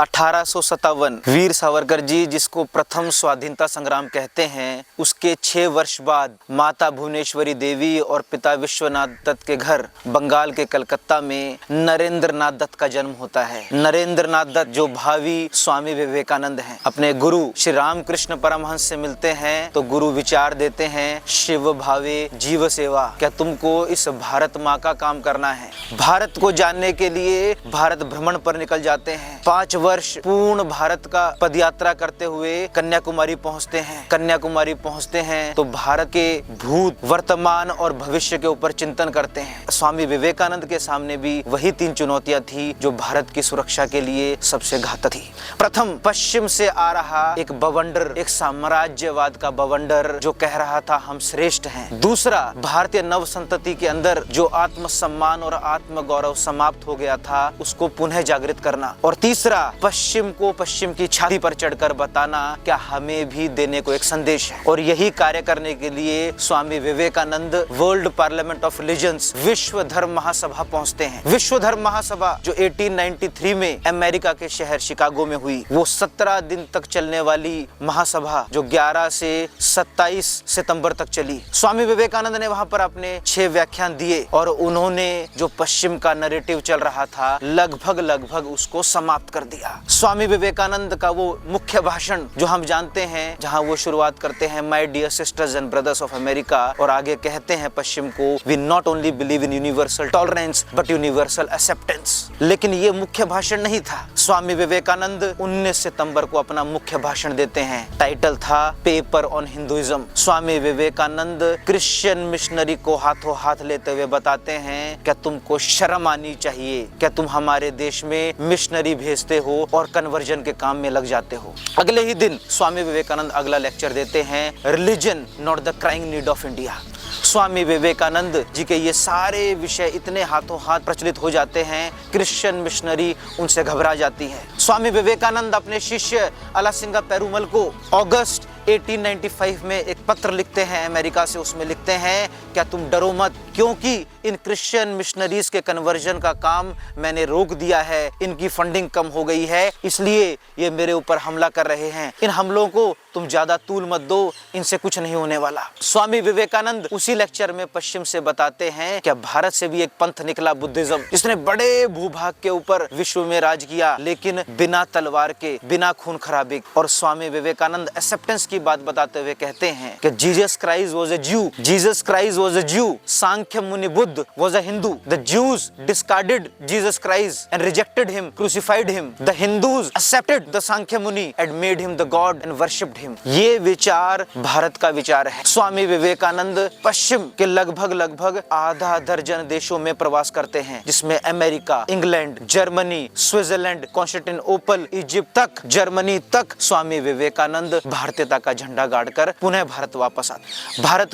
1857 वीर सावरकर जी, जिसको प्रथम स्वाधीनता संग्राम कहते हैं, उसके 6 वर्ष बाद माता भुवनेश्वरी देवी और पिता विश्वनाथ दत्त के घर बंगाल के कलकत्ता में नरेंद्र नाथ दत्त का जन्म होता है। नरेंद्र नाथ दत्त जो भावी स्वामी विवेकानंद हैं, अपने गुरु श्री रामकृष्ण परमहंस से मिलते हैं तो गुरु विचार देते हैं, शिव भावे जीव सेवा। क्या तुमको इस भारत माँ का काम करना है? भारत को जानने के लिए भारत भ्रमण पर निकल जाते हैं। 5 वर्ष पूर्ण भारत का पदयात्रा करते हुए कन्याकुमारी पहुंचते हैं। कन्याकुमारी पहुंचते हैं तो भारत के भूत, वर्तमान और भविष्य के ऊपर चिंतन करते हैं। स्वामी विवेकानंद के सामने भी वही 3 चुनौतियां थी जो भारत की सुरक्षा के लिए सबसे घातक थी। प्रथम, पश्चिम से आ रहा एक बवंडर, एक साम्राज्यवाद का बवंडर जो कह रहा था हम श्रेष्ठ हैं। दूसरा, भारतीय नव संतति के अंदर जो आत्मसम्मान और आत्म गौरव समाप्त हो गया था, उसको पुनः जागृत करना। और तीसरा, पश्चिम को पश्चिम की छाती पर चढ़कर बताना क्या हमें भी देने को एक संदेश है। और यही कार्य करने के लिए Swami Vivekananda World Parliament of Religions, विश्व धर्म महासभा पहुंचते हैं। विश्व धर्म महासभा जो 1893 में अमेरिका के शहर शिकागो में हुई, वो 17 दिन तक चलने वाली महासभा जो 11 से 27 सितंबर तक चली। स्वामी विवेकानंद ने वहां पर अपने 6 व्याख्यान दिए और उन्होंने जो पश्चिम का नैरेटिव चल रहा था लगभग उसको समाप्त कर दिया। स्वामी विवेकानंद का वो मुख्य भाषण जो हम जानते हैं, जहां वो शुरुआत करते हैं, my dear sisters and brothers of America, और आगे कहते हैं पश्चिम को, we not only believe in universal tolerance but universal acceptance. लेकिन ये मुख्य भाषण नहीं था। स्वामी विवेकानंद 19 सितंबर को अपना मुख्य भाषण देते हैं। टाइटल था paper on Hinduism. Swami Vivekananda Christian missionary को हाथों हाथ लेते हुए बताते हैं, क्या तुमको शर्म आनी चाहिए? क्या तुम हमारे देश में मिशनरी भेजते हो और कन्वर्जन के काम में लग जाते हो? अगले ही दिन स्वामी विवेकानंद अगला लेक्चर देते हैं, religion not the crying need of India. Swami Vivekananda ji के ये सारे विषय इतने हाथों हाथ प्रचलित हो जाते हैं, क्रिश्चियन मिशनरी उनसे घबरा जाती है। स्वामी विवेकानंद अपने शिष्य अलासिंगा पेरुमल को अगस्त 1895 में एक पत्र लिखते हैं अमेरिका से। उसमें लिखते हैं, क्या तुम डरो मत, क्योंकि इन क्रिश्चियन मिशनरीज के कन्वर्जन का काम मैंने रोक दिया है, इनकी फंडिंग कम हो गई है, इसलिए ये मेरे ऊपर हमला कर रहे हैं। इन हमलों को तुम ज्यादा तूल मत दो, इनसे कुछ नहीं होने वाला। स्वामी विवेकानंद उसी लेक्चर में पश्चिम से बताते हैं, क्या भारत से भी एक पंथ निकला, बुद्धिज्म, जिसने बड़े भूभाग के ऊपर विश्व में राज किया, लेकिन बिना तलवार के, बिना खून खराबे। और स्वामी विवेकानंद एक्सेप्टेंस की बात बताते हुए कहते हैं कि जीसस क्राइस्ट वाज अ ज्यू, Jesus Christ was a Jew, Shakya Muni Buddha was a Hindu, the Jews discarded Jesus Christ and rejected him, crucified him, the Hindus accepted the Shakya Muni and made him the god and worshipped him. ये विचार भारत का विचार है। स्वामी विवेकानंद पश्चिम के लगभग आधा दर्जन देशों में प्रवास करते हैं, जिसमें America, England, Germany, Switzerland, Constantinople, Egypt तक, जर्मनी तक स्वामी विवेकानंद भारतीयता का झंडा गाड़कर पुनः भारत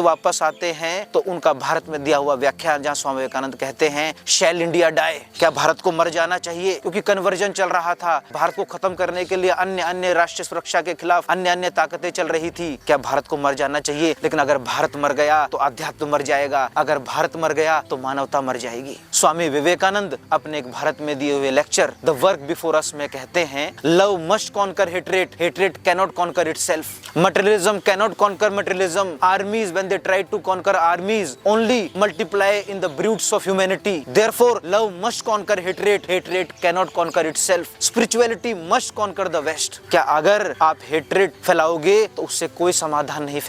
वापस आते हैं। तो उनका भारत में दिया हुआ व्याख्यान, जहां स्वामी विवेकानंद कहते हैं, शैल इंडिया डाई, क्या भारत को मर जाना चाहिए? क्योंकि कन्वर्जन चल रहा था, भारत को खत्म करने के लिए अन्य राष्ट्रीय सुरक्षा के खिलाफ अन्य ताकतें चल रही थी। क्या भारत को मर जाना चाहिए? लेकिन अगर भारत मर गया तो अध्यात्म मर जाएगा, अगर भारत मर गया तो मानवता मर जाएगी। स्वामी विवेकानंद अपने एक भारत में दिए हुए lecture the work before us में कहते हैं, love must conquer hatred, hatred cannot conquer itself, materialism cannot conquer materialism, armies when they try to conquer armies only multiply in the brutes of humanity, therefore love must conquer hatred, hatred cannot conquer itself, spirituality must conquer the west। क्या अगर आप hatred फैलाओगे तो उससे कोई समाधान नहीं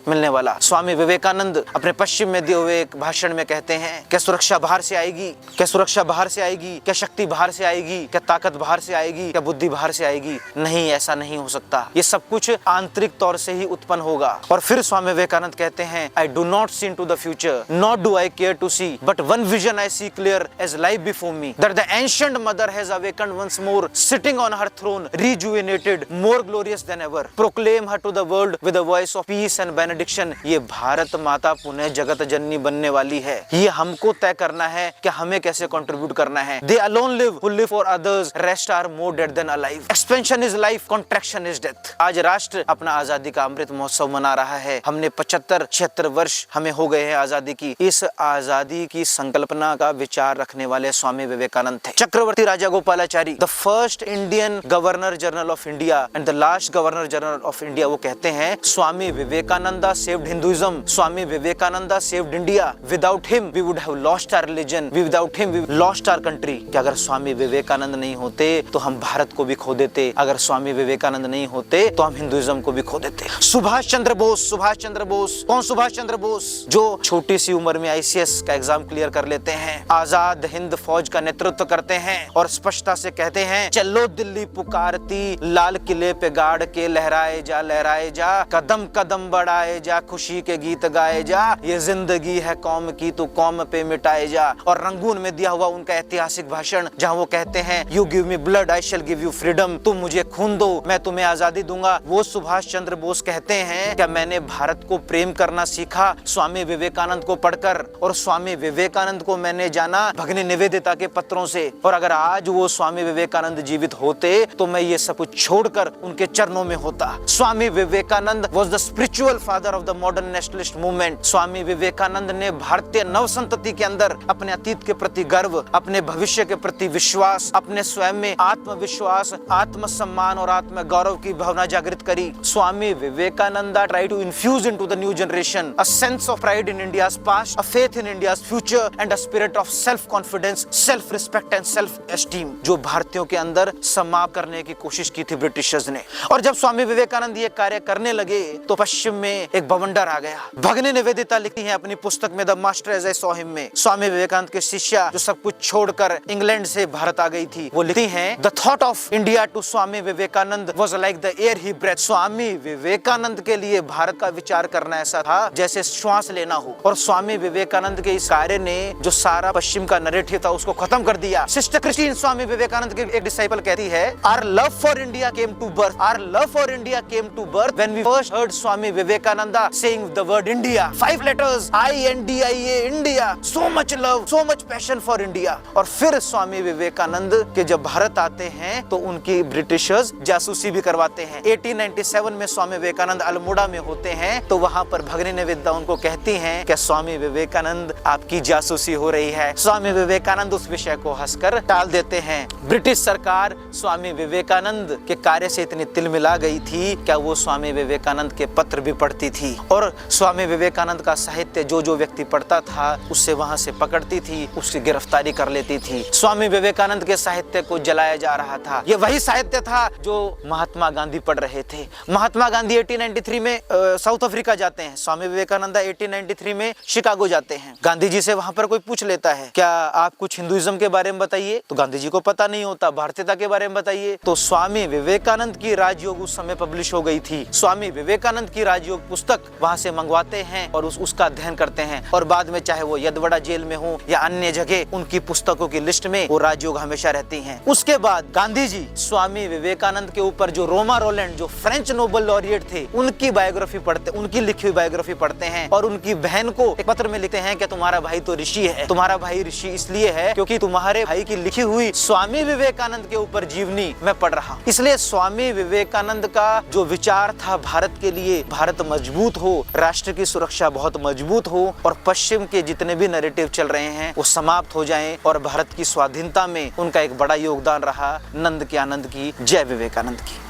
मिलने वाला। स्वामी विवेकानंद अपने पश्चिम में दिए हुए एक भाषण में कहते हैं, क्या सुरक्षा बाहर से आएगी? क्या सुरक्षा बाहर से आएगी? क्या शक्ति बाहर से आएगी? क्या ताकत बाहर से आएगी? क्या बुद्धि बाहर से आएगी? नहीं, ऐसा नहीं हो सकता। ये सब कुछ आंतरिक तौर से ही उत्पन्न होगा। और फिर स्वामी विवेकानंद कहते हैं, I do not see into the future, nor do I care to see, but one vision I see clear as life before me, that the ancient mother has awakened once more, sitting on her throne, rejuvenated, more glorious than ever. Proclaim her to the world with a voice of peace and benediction। ये भारत माता पुनः जगत जननी बनने वाली है। ये हमको तय करना है कि हमें कैसे कंट्रीब्यूट करना है। They alone live who live for others, rest are more dead than alive। Expansion is life, contraction is death। आज राष्ट्र अपना आजादी का अमृत महोत्सव मना रहा है। हमने 75-76 वर्ष हमें हो गए हैं आजादी की। इस इस आजादी की संकल्पना का विचार रखने वाले स्वामी विवेकानंद थे। Chakravarti Rajagopalachari, the first Indian Governor General of India and the last Governor General of India, वो कहते हैं Swami Vivekananda saved Hinduism, Swami Vivekananda saved India, without him we would have lost our religion, without him we lost our country. कि अगर स्वामी विवेकानंद नहीं होते तो हम भारत को भी खो देते, अगर स्वामी विवेकानंद नहीं होते तो हम हिंदुइज्म को भी खो देते। सुभाष चंद्र बोस, सुभाष चंद्र बोस, कौन सुभाष चंद्र बोस? जो छोटी सी उम्र में आईसीएस का एग्जाम क्लियर कर लेते हैं, आजाद हिंद फौज का नेतृत्व करते हैं और स्पष्टता से कहते हैं चलो दिल्ली पुकारती, लाल किले पे गाड़ के लहराए जा, कदम कदम बढ़ाए जा, खुशी के गीत गाए जा, ये जिंदगी है कौम की तू कौम पे मिटाए जा। और रंगून में दिया हुआ उनका ऐतिहासिक भाषण जहां वो कहते हैं you give me blood I shell give you freedom, तुम मुझे खून दो मैं तुम्हें आजादी दूंगा। वो सुभाष चंद्र बोस कहते हैं क्या मैंने भारत को प्रेम करना सीखा स्वामी विवेकानंद को पढ़कर, और स्वामी विवेकानंद को मैंने जाना भगिनी निवेदिता के पत्रों से, और अगर आज वो स्वामी विवेकानंद जीवित होते तो मैं ये सब कुछ छोड़कर उनके चरणों में होता। Swami Vivekananda was the spiritual father of the modern nationalist movement। Swami Vivekananda ने भारतीय नव संतति के अंदर अपने अतीत के प्रति गर्व, अपने भविष्य के प्रति विश्वास, अपने स्वयं में आत्मविश्वास, आत्मसम्मान और आत्म गौरव की भावना जागृत करी। Swami Vivekananda tried to infuse into the new generation a sense of pride in India's past, a faith in India's future and a spirit of self confidence, self respect and self esteem, जो भारतीयों के अंदर समाप्त करने की कोशिश की थी ब्रिटिशर्स ने। और जब स्वामी विवेकानंद ये कार्य करने लगे तो पश्चिम में एक बवंडर आ गया। भगिनी निवेदिता लिखती है अपनी पुस्तक में the master as I saw him में, स्वामी विवेकानंद के शिष्या जो सब कुछ छोड़कर इंग्लैंड से भारत आ गई थी, वो लिखती हैं the thought of India to Swami Vivekananda was like the air he breath. Swami Vivekananda के लिए भारत का विचार करना ऐसा था जैसे श्वास लेना हो। और स्वामी विवेकानंद के इस कार्य ने जो सारा पश्चिम का नैरेटिव था उसको खत्म कर दिया। सिस्टर क्रिस्टीन स्वामी विवेकानंद की एक डिसाइपल कहती है our love for India came to birth, our love for India came to birth when we first heard Swami Vivekananda saying the word India. 5 letters INDIA, India, so much love, so much passion for India. और फिर स्वामी विवेकानंद के जब भारत आते हैं तो उनकी Britishers जासूसी भी करवाते हैं। 1897 में स्वामी विवेकानंद अल्मोड़ा में होते हैं तो वहां पर भगिनी निवेदिता उनको कहती हैं कि स्वामी विवेकानंद आपकी जासूसी हो रही है। स्वामी विवेकानंद उस विषय को हंसकर टाल देते हैं। ब्रिटिश सरकार स्वामी विवेकानंद के कार्य से इतनी तिलमिला गई थी क्या वो स्वामी विवेकानंद के पत्र भी पढ़ती थी और स्वामी विवेकानंद का साहित्य जो जो व्यक्ति पढ़ता था उससे वहां से पकड़ती थी, उसकी गिरफ्तारी कर लेती थी। स्वामी विवेकानंद के साहित्य को जलाया जा रहा था। ये वही साहित्य था जो महात्मा गांधी पढ़ रहे थे। महात्मा गांधी 1893 में साउथ अफ्रीका जाते हैं, स्वामी विवेकानंद 1893 में शिकागो जाते हैं। गांधी जी से वहां पर कोई पूछ लेता है क्या आप कुछ हिंदुइज्म के बारे में बताइए, तो गांधी जी को पता नहीं होता। भारतीयता के बारे में बताइए, तो स्वामी विवेकानंद की राजयोग उस समय पब्लिश हो गई थी। स्वामी विवेकानंद की राजयोग पुस्तक वहां से मंगवाते हैं और उसका अध्ययन करते हैं और बाद में चाहे वो यदवड़ा जेल में हो या अन्य जगह उनकी पुस्तकों की लिस्ट में वो राजयोग हमेशा रहती हैं। उसके बाद गांधी जी स्वामी विवेकानंद के ऊपर जो रोमा रोलैंड जो फ्रेंच नोबेल लॉरिएट थे उनकी बायोग्राफी पढ़ते, उनकी लिखी हुई बायोग्राफी पढ़ते हैं और उनकी बहन को एक पत्र में लिखते हैं कि तुम्हारा भाई तो ऋषि है, तुम्हारा भाई ऋषि इसलिए है क्योंकि तुम्हारे भाई की लिखी हुई स्वामी विवेकानंद के ऊपर जीवनी मैं पढ़ रहा हूँ। इसलिए स्वामी विवेकानंद का जो विचार था भारत के लिए, भारत मजबूत हो, राष्ट्र की सुरक्षा बहुत मजबूत हो और पश्चिम के जितने भी नैरेटिव चल रहे हैं वो समाप्त हो जाएं और भारत की स्वाधीनता में उनका एक बड़ा योगदान रहा। नंद के आनंद की जय विवेकानंद की।